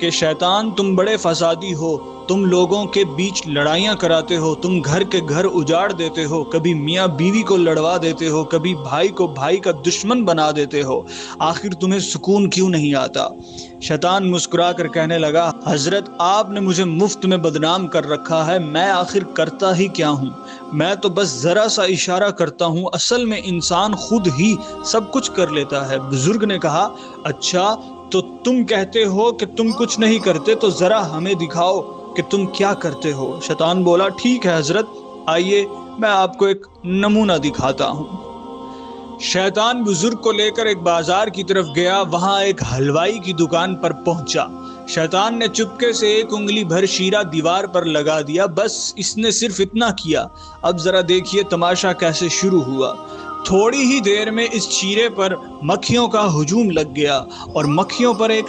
کہ شیطان تم بڑے فسادی ہو، تم لوگوں کے بیچ لڑائیاں کراتے ہو، تم گھر کے گھر اجاڑ دیتے ہو، کبھی میاں بیوی کو لڑوا دیتے ہو، کبھی بھائی کو بھائی کا دشمن بنا دیتے ہو، آخر تمہیں سکون کیوں نہیں آتا؟ شیطان مسکرا کر کہنے لگا، حضرت آپ نے مجھے مفت میں بدنام کر رکھا ہے، میں آخر کرتا ہی کیا ہوں؟ میں تو بس ذرا سا اشارہ کرتا ہوں، اصل میں انسان خود ہی سب کچھ کر لیتا ہے۔ بزرگ نے کہا، اچھا تو تم کہتے ہو کہ تم کچھ نہیں کرتے، تو ذرا ہمیں دکھاؤ کہ تم کیا کرتے ہو۔ شیطان بولا، ٹھیک ہے حضرت، آئیے میں آپ کو ایک نمونہ دکھاتا ہوں۔ شیطان بزرگ کو لے کر ایک بازار کی طرف گیا، وہاں ایک حلوائی کی دکان پر پہنچا۔ شیطان نے چپکے سے ایک انگلی بھر شیرہ دیوار پر لگا دیا، بس اس نے صرف اتنا کیا۔ اب ذرا دیکھیے تماشا کیسے شروع ہوا۔ تھوڑی ہی دیر میں اس شیرے پر مکھیوں کا ہجوم لگ گیا اور مکھیوں پر ایک